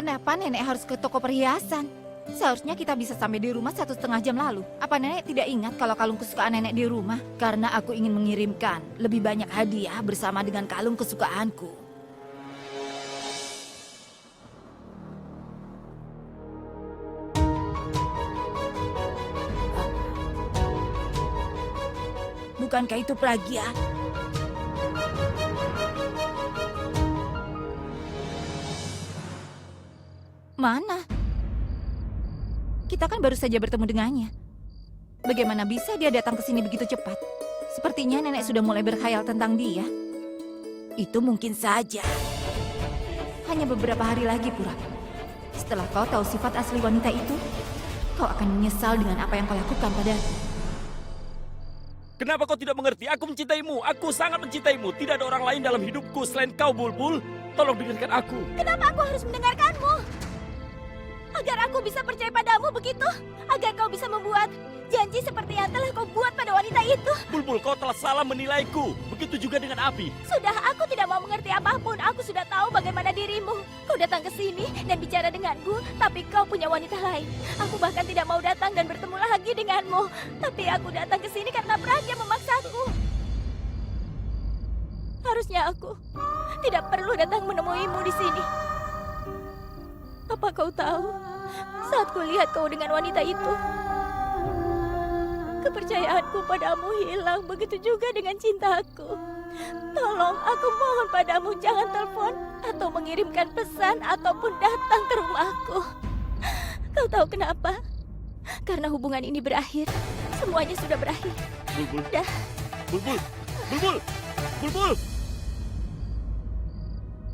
Kenapa nenek harus ke toko perhiasan? Seharusnya kita bisa sampai di rumah 1,5 jam lalu. Apa nenek tidak ingat kalau kalung kesukaan nenek di rumah? Karena aku ingin mengirimkan lebih banyak hadiah bersama dengan kalung kesukaanku. Bukankah itu Pragya? Mana? Kita kan baru saja bertemu dengannya. Bagaimana bisa dia datang ke sini begitu cepat? Sepertinya nenek sudah mulai berkhayal tentang dia. Itu mungkin saja. Hanya beberapa hari lagi, Purap. Setelah kau tahu sifat asli wanita itu, kau akan menyesal dengan apa yang kau lakukan padaku. Kenapa kau tidak mengerti? Aku mencintaimu. Aku sangat mencintaimu. Tidak ada orang lain dalam hidupku selain kau, Bulbul. Tolong dengarkan aku. Kenapa aku harus mendengarkanmu? Agar aku bisa percaya padamu begitu? Agar kau bisa membuat janji seperti yang telah kau buat pada wanita itu? Bulbul, kau telah salah menilaiku. Begitu juga dengan Abi. Sudah, aku tidak mau mengerti apapun. Aku sudah tahu bagaimana dirimu. Kau datang ke sini dan bicara denganku, tapi kau punya wanita lain. Aku bahkan tidak mau datang dan bertemu lagi denganmu. Tapi aku datang ke sini karena Pragya memaksaku. Harusnya aku tidak perlu datang menemuimu di sini. Apa kau tahu, saat kulihat kau dengan wanita itu, kepercayaanku padamu hilang, begitu juga dengan cintaku. Tolong, aku mohon padamu jangan telepon atau mengirimkan pesan ataupun datang ke rumahku. Kau tahu kenapa? Karena hubungan ini berakhir. Semuanya sudah berakhir. Bulbul. Dah. Bulbul. Bulbul. Bulbul.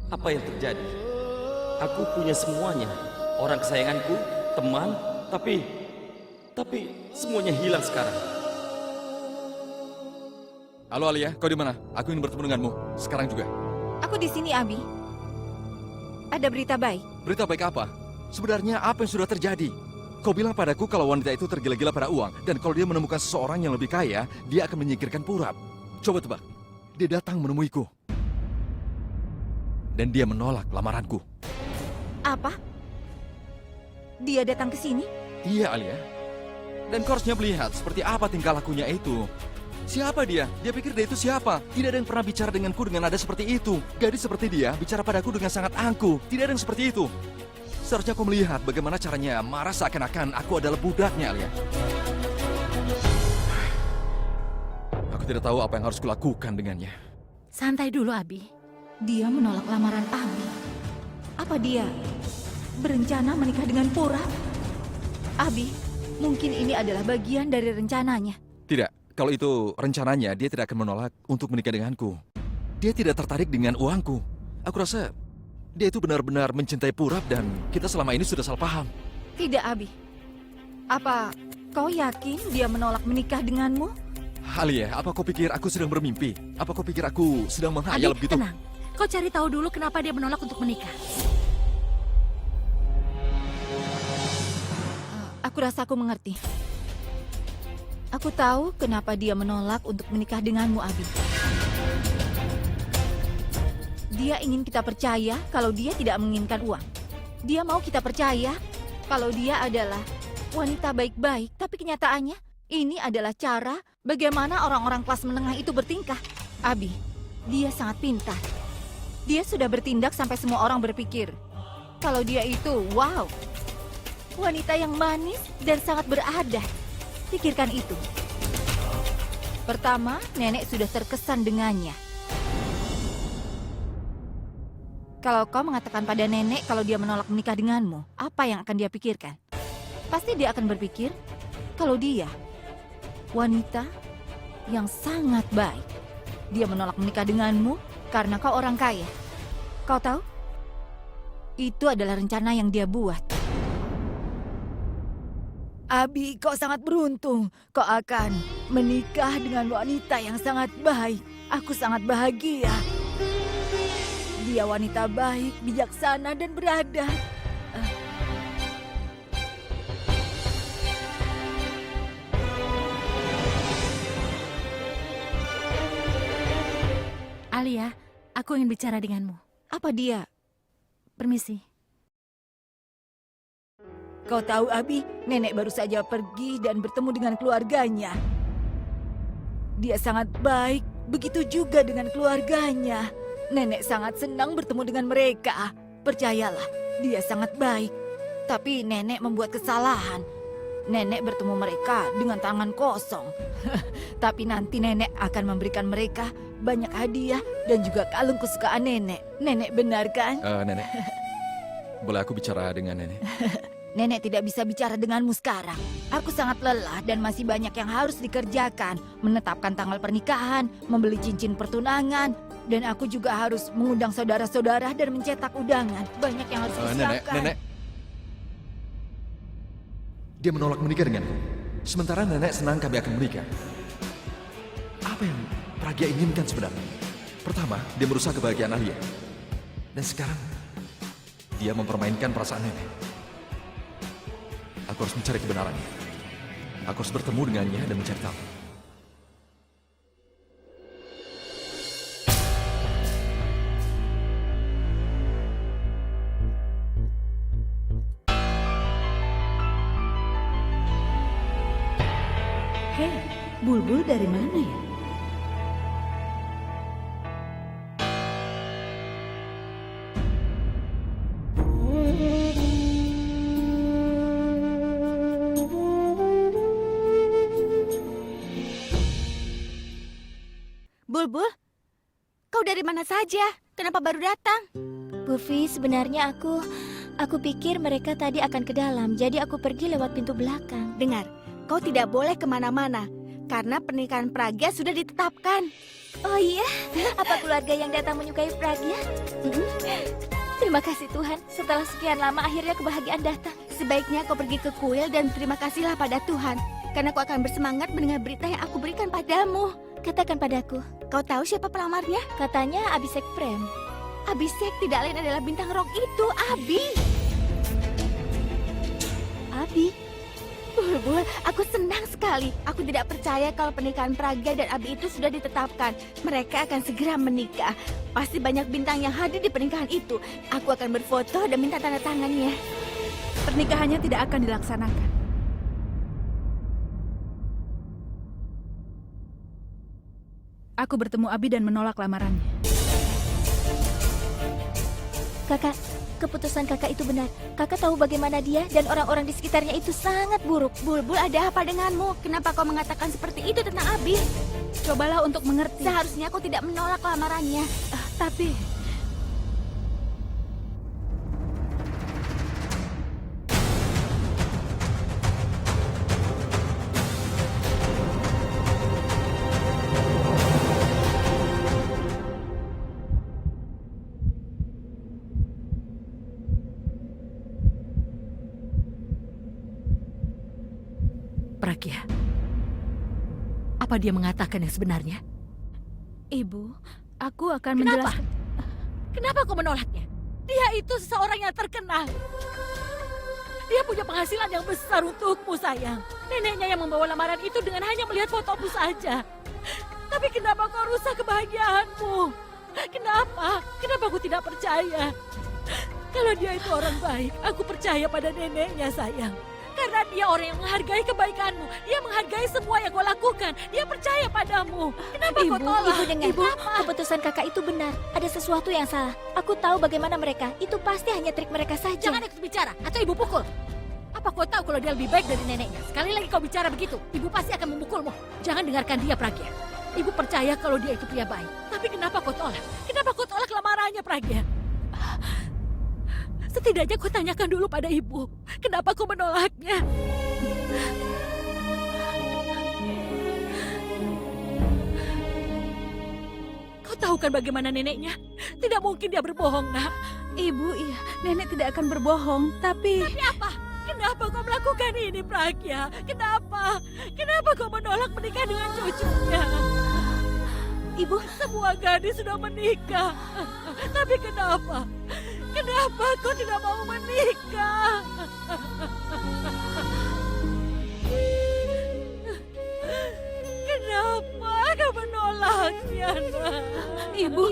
Apa yang terjadi? Aku punya semuanya. Orang kesayanganku, teman, tapi semuanya hilang sekarang. Halo Alia, kau di mana? Aku ingin bertemu denganmu. Sekarang juga. Aku di sini, Abi. Ada berita baik. Berita baik apa? Sebenarnya apa yang sudah terjadi? Kau bilang padaku kalau wanita itu tergila-gila pada uang. Dan kalau dia menemukan seseorang yang lebih kaya, dia akan menyingkirkan Purap. Coba tebak. Dia datang menemuiku. Dan dia menolak lamaranku. Apa? Dia datang ke sini? Iya, Alia. Dan kau harusnya melihat seperti apa tingkah lakunya itu. Siapa dia? Dia pikir dia itu siapa? Tidak ada yang pernah bicara denganku dengan nada seperti itu. Gadis seperti dia bicara padaku dengan sangat angkuh. Tidak ada yang seperti itu. Seharusnya kau melihat bagaimana caranya marah seakan-akan aku adalah budaknya, Alia. Aku tidak tahu apa yang harus kulakukan dengannya. Santai dulu, Abi. Dia menolak lamaran Abi. Apa dia berencana menikah dengan Purap? Abi, mungkin ini adalah bagian dari rencananya. Tidak, kalau itu rencananya dia tidak akan menolak untuk menikah denganku. Dia tidak tertarik dengan uangku. Aku rasa dia itu benar-benar mencintai Purap dan kita selama ini sudah salah paham. Tidak, Abi. Apa kau yakin dia menolak menikah denganmu? Alia, apa kau pikir aku sedang bermimpi? Apa kau pikir aku sedang menghayal Abi, begitu? tenang. Kau cari tahu dulu kenapa dia menolak untuk menikah. Aku rasa aku mengerti. Aku tahu kenapa dia menolak untuk menikah denganmu, Abi. Dia ingin kita percaya kalau dia tidak menginginkan uang. Dia mau kita percaya kalau dia adalah wanita baik-baik. Tapi kenyataannya, ini adalah cara bagaimana orang-orang kelas menengah itu bertingkah. Abi, dia sangat pintar. Dia sudah bertindak sampai semua orang berpikir kalau dia itu, wow, wanita yang manis dan sangat beradat. Pikirkan itu. Pertama, nenek sudah terkesan dengannya. Kalau kau mengatakan pada nenek kalau dia menolak menikah denganmu, apa yang akan dia pikirkan? Pasti dia akan berpikir kalau dia wanita yang sangat baik. Dia menolak menikah denganmu karena kau orang kaya. Kau tahu? Itu adalah rencana yang dia buat. Abi, kau sangat beruntung. Kau akan menikah dengan wanita yang sangat baik. Aku sangat bahagia. Dia wanita baik, bijaksana, dan beradab. Alia, aku ingin bicara denganmu. Apa dia? Permisi. Kau tahu, Abi, nenek baru saja pergi dan bertemu dengan keluarganya. Dia sangat baik, begitu juga dengan keluarganya. Nenek sangat senang bertemu dengan mereka. Percayalah, dia sangat baik. Tapi nenek membuat kesalahan. Nenek bertemu mereka dengan tangan kosong. Tapi nanti nenek akan memberikan mereka banyak hadiah dan juga kalung kesukaan nenek. Nenek benar kan? Nenek, boleh aku bicara dengan nenek? Nenek tidak bisa bicara denganmu sekarang. Aku sangat lelah dan masih banyak yang harus dikerjakan. Menetapkan tanggal pernikahan, membeli cincin pertunangan, dan aku juga harus mengundang saudara-saudara dan mencetak undangan. Banyak yang harus disiapkan. Nenek. Dia menolak menikah denganku. Sementara nenek senang kami akan menikah. Apa yang Pragya inginkan sebenarnya? Pertama, dia merusak kebahagiaan Alia. Dan sekarang, dia mempermainkan perasaan nenek. Aku harus mencari kebenarannya. Aku harus bertemu dengannya dan mencari tahu. Hei, Bulbul dari mana ya? Bulbul, kau dari mana saja? Kenapa baru datang? Buffy, sebenarnya aku pikir mereka tadi akan ke dalam, jadi aku pergi lewat pintu belakang. Dengar, kau tidak boleh kemana-mana, karena pernikahan Pragya sudah ditetapkan. Oh iya, apa keluarga yang datang menyukai Pragya? Terima kasih Tuhan, setelah sekian lama akhirnya kebahagiaan datang. Sebaiknya kau pergi ke kuil dan terima kasihlah pada Tuhan, karena kau akan bersemangat mendengar berita yang aku berikan padamu. Katakan padaku, Kau tahu siapa pelamarnya? katanya Abhishek Prem. Abhishek tidak lain adalah bintang rock itu, Abi. Abi, Bulbul, aku senang sekali. Aku tidak percaya kalau pernikahan Pragya dan Abi itu sudah ditetapkan. Mereka akan segera menikah. Pasti banyak bintang yang hadir di pernikahan itu. Aku akan berfoto dan minta tanda tangannya. Pernikahannya tidak akan dilaksanakan. Aku bertemu Abi dan menolak lamarannya. kakak, keputusan kakak itu benar. Kakak tahu bagaimana dia dan orang-orang di sekitarnya itu sangat buruk. Bulbul, ada apa denganmu? Kenapa kau mengatakan seperti itu tentang Abi? Cobalah untuk mengerti. Seharusnya kau tidak menolak lamarannya. Tapi Pragya, apa dia mengatakan yang sebenarnya? Ibu, aku akan Kenapa? menjelaskan. Kenapa kau menolaknya? Dia itu seseorang yang terkenal. Dia punya penghasilan yang besar untukmu, sayang. Neneknya yang membawa lamaran itu dengan hanya melihat fotomu saja. Tapi kenapa kau rusak kebahagiaanmu? Kenapa? Kenapa aku tidak percaya? Kalau dia itu orang baik, aku percaya pada neneknya, sayang. Karena dia orang yang menghargai kebaikanmu. Dia menghargai semua yang kau lakukan. Dia percaya padamu. Kenapa kau tolak? Ibu dengar, Kenapa? keputusan kakak itu benar. Ada sesuatu yang salah. Aku tahu bagaimana mereka. Itu pasti hanya trik mereka saja. Jangan ikut bicara, atau ibu pukul. Apa kau tahu kalau dia lebih baik dari neneknya? Sekali lagi kau bicara begitu, ibu pasti akan memukulmu. Jangan dengarkan dia, Pragya. Ibu percaya kalau dia itu pria baik. Tapi kenapa kau tolak? Kenapa kau tolak lamarannya, Pragya? Setidaknya kau tanyakan dulu pada ibu. Kenapa kau menolaknya? Kau tahu kan bagaimana neneknya? Tidak mungkin dia berbohong, nak. Ibu, iya, nenek tidak akan berbohong, tapi Tapi apa? Kenapa kau melakukan ini, Pragya? Kenapa? Kenapa kau menolak menikah dengan cucunya? Ibu, Semua gadis sudah menikah. Tapi kenapa? Kenapa kau tidak mau menikah? Kenapa? kau menolaknya, nak. Ibu.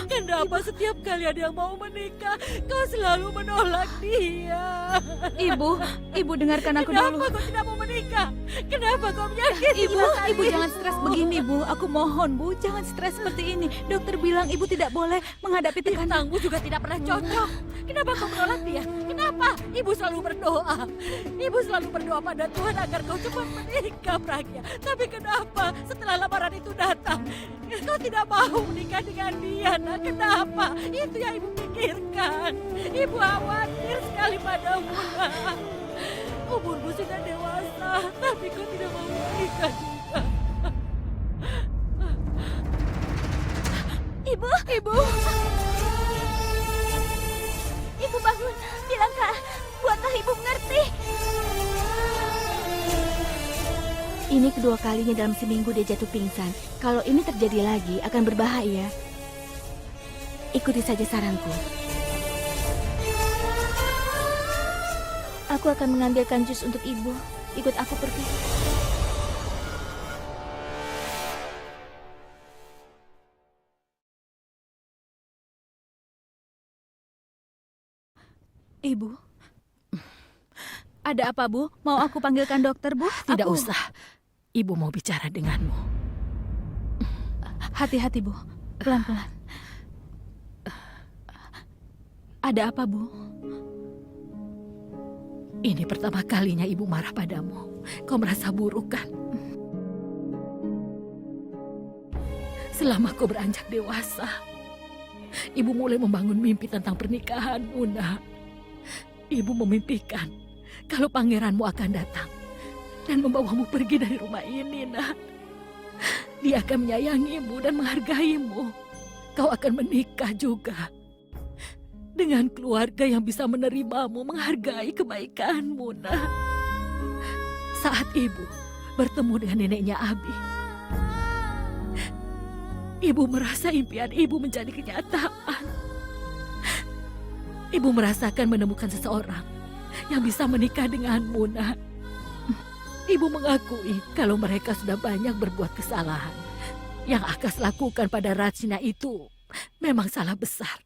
Kenapa setiap kali ada yang mau menikah, kau selalu menolak dia? Ibu dengarkan aku dulu. Kenapa kau tidak mau menikah? Kenapa kau menyakiti Ibu jangan stres begini, Bu. Aku mohon, Bu, jangan stres seperti ini. Dokter bilang ibu tidak boleh menghadapi tekanan. Bintangmu juga tidak pernah cocok. Kenapa kau menolak dia? Kenapa? Ibu selalu berdoa. Ibu selalu berdoa pada Tuhan agar kau cepat menikah, Pragya. Tapi kenapa setelah lamaran itu datang, kau tidak mau menikah dengan dia, nak? Kenapa? Itu yang ibu pikirkan. Ibu khawatir sekali padamu, nak. Umurmu sudah dewasa, tapi kau tidak mau menikah juga. Ibu. Ibu bangun. Bilangkah, buatlah ibu mengerti. Ini kedua kalinya dalam seminggu dia jatuh pingsan. Kalau ini terjadi lagi akan berbahaya. Ikuti saja saranku. Aku akan mengambilkan jus untuk ibu. Ikut aku pergi. Ibu. Ada apa, Bu? Mau aku panggilkan dokter, Bu? Tidak Aku- usah. Ibu mau bicara denganmu. Hati-hati, Bu. Pelan-pelan. Ada apa, Bu? Ini pertama kalinya ibu marah padamu. Kau merasa buruk kan? Selama kau beranjak dewasa, ibu mulai membangun mimpi tentang pernikahanmu, nak. Ibu memimpikan kalau pangeranmu akan datang dan membawamu pergi dari rumah ini, nak. Dia akan menyayangimu dan menghargaimu. Kau akan menikah juga dengan keluarga yang bisa menerimamu, menghargai kebaikanmu, nak. Saat ibu bertemu dengan neneknya Abi, ibu merasa impian ibu menjadi kenyataan. Ibu merasakan menemukan seseorang yang bisa menikah denganmu, nak. Ibu mengakui kalau mereka sudah banyak berbuat kesalahan. Yang Akas lakukan pada Rachna itu memang salah besar.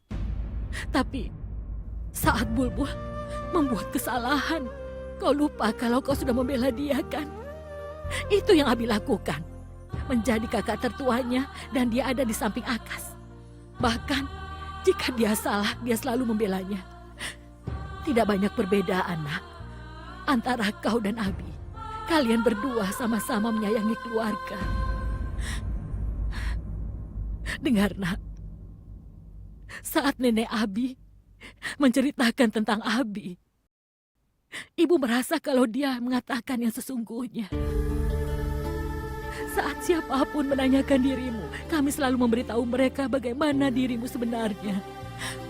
Tapi saat Bulbul membuat kesalahan, kau lupa kalau kau sudah membela dia, kan? Itu yang Abi lakukan. Menjadi kakak tertuanya dan dia ada di samping Akas. Bahkan jika dia salah, dia selalu membelanya. Tidak banyak perbedaan, nak, antara kau dan Abi. Kalian berdua sama-sama menyayangi keluarga. Dengar, nak. Saat nenek Abi menceritakan tentang Abi, ibu merasa kalau dia mengatakan yang sesungguhnya. Saat siapapun menanyakan dirimu, kami selalu memberitahu mereka bagaimana dirimu sebenarnya.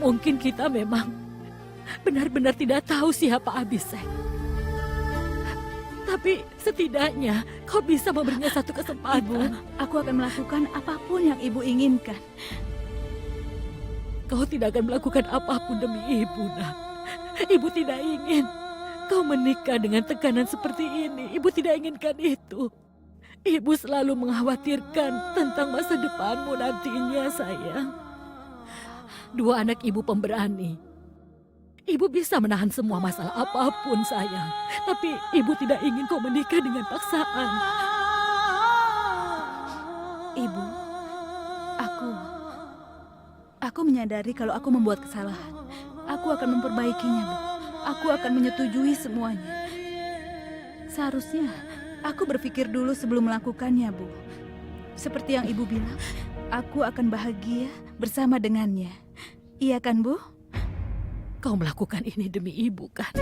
Mungkin kita memang benar-benar tidak tahu siapa Abisek. Tapi setidaknya kau bisa memberinya satu Ibu, kesempatan. aku akan melakukan apapun yang Ibu inginkan. Kau tidak akan melakukan apapun demi ibu, nak. Ibu tidak ingin kau menikah dengan tekanan seperti ini. Ibu tidak inginkan itu. Ibu selalu mengkhawatirkan tentang masa depanmu nantinya, sayang. Dua anak ibu pemberani. Ibu bisa menahan semua masalah apapun, sayang. Tapi ibu tidak ingin kau menikah dengan paksaan. Ibu, aku menyadari kalau aku membuat kesalahan. Aku akan memperbaikinya, Bu. Aku akan menyetujui semuanya. Seharusnya aku berpikir dulu sebelum melakukannya, Bu. Seperti yang Ibu bilang, aku akan bahagia bersama dengannya. Iya kan, Bu? Kau melakukan ini demi ibu, kan?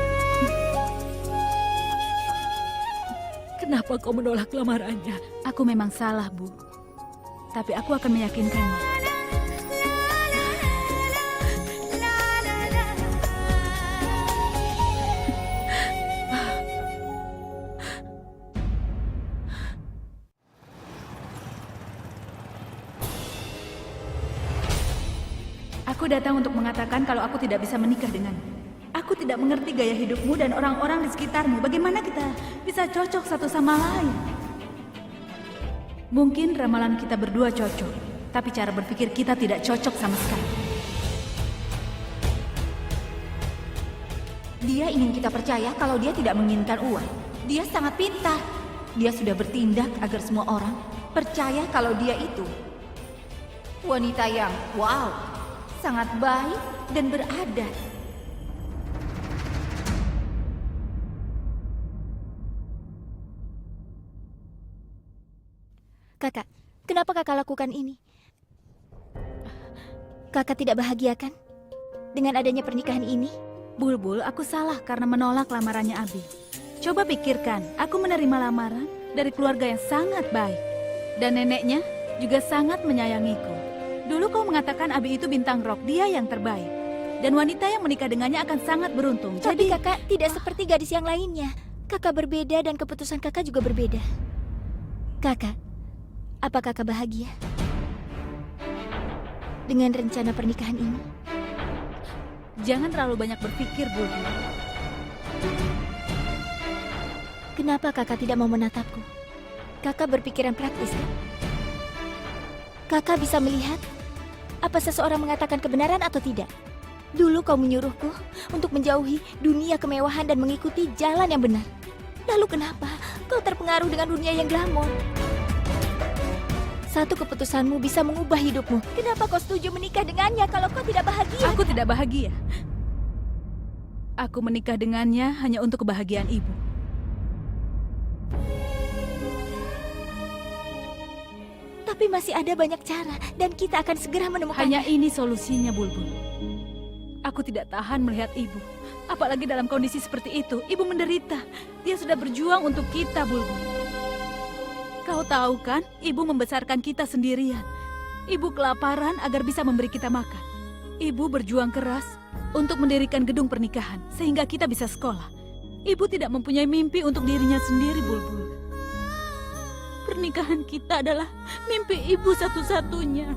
Kenapa kau menolak lamarannya? Aku memang salah, Bu. Tapi aku akan meyakinkannya. Aku datang untuk mengatakan kalau aku tidak bisa menikah denganmu. Aku tidak mengerti gaya hidupmu dan orang-orang di sekitarmu. Bagaimana kita bisa cocok satu sama lain? Mungkin ramalan kita berdua cocok, tapi cara berpikir kita tidak cocok sama sekali. Dia ingin kita percaya kalau dia tidak menginginkan uang. Dia sangat pintar. Dia sudah bertindak agar semua orang percaya kalau dia itu wanita yang wow, sangat baik dan beradat. Kakak, kenapa kakak lakukan ini? Kakak tidak bahagia kan? Dengan adanya pernikahan ini? Bulbul, aku salah karena menolak lamarannya Abi. Coba pikirkan, aku menerima lamaran dari keluarga yang sangat baik. Dan neneknya juga sangat menyayangiku. Dulu kau mengatakan Abi itu bintang rock, dia yang terbaik. Dan wanita yang menikah dengannya akan sangat beruntung. Tapi Jadi kakak tidak seperti gadis yang lainnya. Kakak berbeda dan keputusan kakak juga berbeda. Kakak, apa kakak bahagia dengan rencana pernikahan ini? jangan terlalu banyak berpikir, Bulbul. Kenapa kakak tidak mau menatapku? Kakak berpikiran praktis, kan? Kakak bisa melihat apa seseorang mengatakan kebenaran atau tidak. Dulu kau menyuruhku untuk menjauhi dunia kemewahan dan mengikuti jalan yang benar. Lalu kenapa kau terpengaruh dengan dunia yang glamor? Satu keputusanmu bisa mengubah hidupmu. Kenapa kau setuju menikah dengannya kalau kau tidak bahagia? Aku tidak bahagia. Aku menikah dengannya hanya untuk kebahagiaan ibu. Tapi masih ada banyak cara dan kita akan segera menemukannya. Hanya ini solusinya, Bulbul. Aku tidak tahan melihat ibu. Apalagi dalam kondisi seperti itu, ibu menderita. Dia sudah berjuang untuk kita, Bulbul. Kau tahu kan, ibu membesarkan kita sendirian. Ibu kelaparan agar bisa memberi kita makan. Ibu berjuang keras untuk mendirikan gedung pernikahan sehingga kita bisa sekolah. Ibu tidak mempunyai mimpi untuk dirinya sendiri, Bulbul. Pernikahan kita adalah mimpi ibu satu-satunya.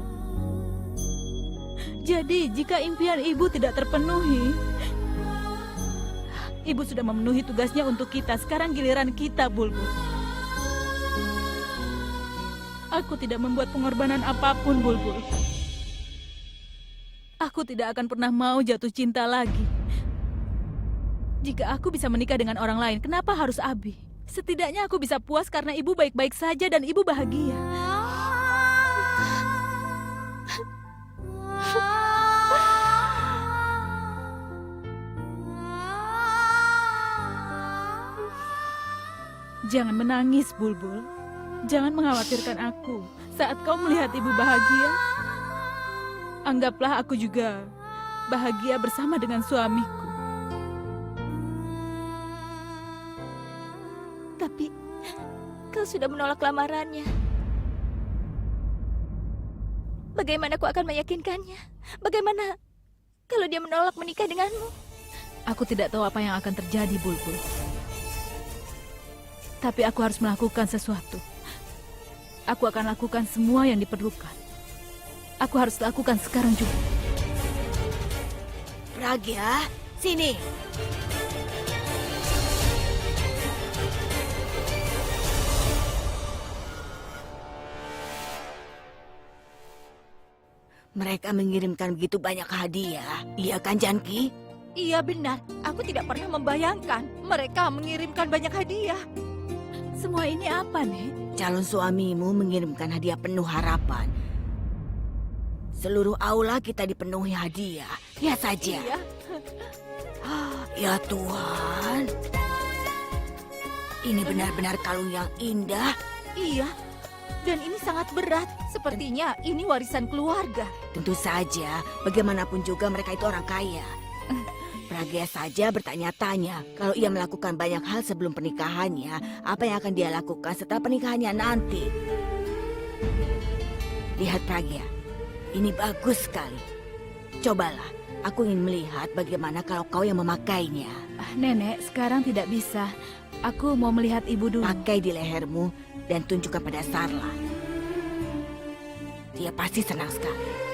Jadi, jika impian ibu tidak terpenuhi, ibu sudah memenuhi tugasnya untuk kita. Sekarang giliran kita, Bulbul. Aku tidak membuat pengorbanan apapun, Bulbul. Aku tidak akan pernah mau jatuh cinta lagi. Jika aku bisa menikah dengan orang lain, kenapa harus Abi? Setidaknya aku bisa puas karena ibu baik-baik saja dan ibu bahagia. Jangan menangis, Bulbul. Jangan mengkhawatirkan aku. Saat kau melihat ibu bahagia, anggaplah aku juga bahagia bersama dengan suamiku. Tapi kau sudah menolak lamarannya. Bagaimana aku akan meyakinkannya? Bagaimana kalau dia menolak menikah denganmu? Aku tidak tahu apa yang akan terjadi, Bulbul. Tapi aku harus melakukan sesuatu. Aku akan lakukan semua yang diperlukan. Aku harus lakukan sekarang juga. Pragya, sini. Mereka mengirimkan begitu banyak hadiah. Iya kan, Janki? Iya benar, aku tidak pernah membayangkan mereka mengirimkan banyak hadiah. Semua ini apa, Nek? Calon suamimu mengirimkan hadiah penuh harapan. Seluruh aula kita dipenuhi hadiah. Lihat saja. Iya. Ya Tuhan. Ini benar-benar kalung yang indah. Iya, dan ini sangat berat. Sepertinya ini warisan keluarga. Tentu saja, bagaimanapun juga mereka itu orang kaya. Pragya saja bertanya-tanya, kalau ia melakukan banyak hal sebelum pernikahannya, apa yang akan dia lakukan setelah pernikahannya nanti? Lihat Pragya, ini bagus sekali. Cobalah, aku ingin melihat bagaimana kalau kau yang memakainya. Nenek, sekarang tidak bisa. Aku mau melihat ibu dulu. Pakai di lehermu dan tunjukkan pada Sarla. Dia pasti senang sekali.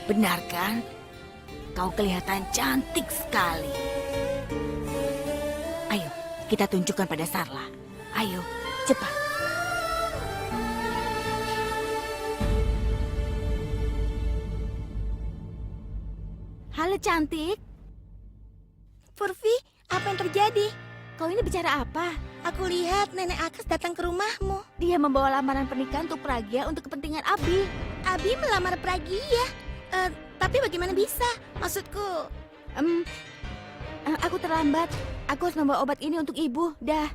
Benar kan? Kau kelihatan cantik sekali. Ayo, kita tunjukkan pada Sarla. Ayo, cepat. Halo cantik. Purvi, apa yang terjadi? Kau ini bicara apa? Aku lihat nenek Akas datang ke rumahmu. Dia membawa lamaran pernikahan untuk Pragya untuk kepentingan Abi. Abi melamar Pragya. Tapi bagaimana bisa? Maksudku, Aku terlambat. Aku harus membawa obat ini untuk ibu. Dah.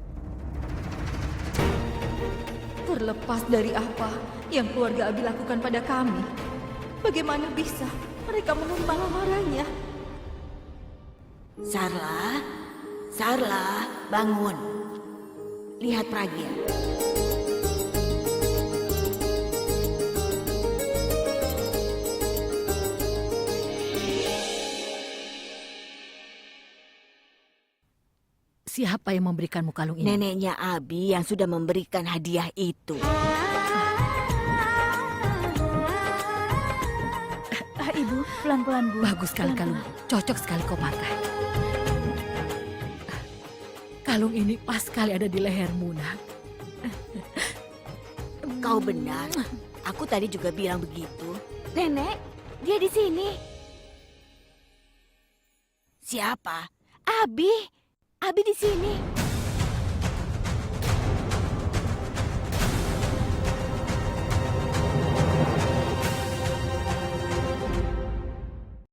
Terlepas dari apa yang keluarga Abi lakukan pada kami, bagaimana bisa mereka menerima lamarannya? Sarla, bangun. Lihat Pragya. Siapa yang memberikanmu kalung ini? Neneknya Abi yang sudah memberikan hadiah itu. Ibu, pelan-pelan, Bu. Bagus sekali kalung. Cocok sekali kau pakai. Kalung ini pas sekali ada di lehermu, nak. Kau benar. Aku tadi juga bilang begitu. Nenek, dia di sini. Siapa? Abi. Abi di sini.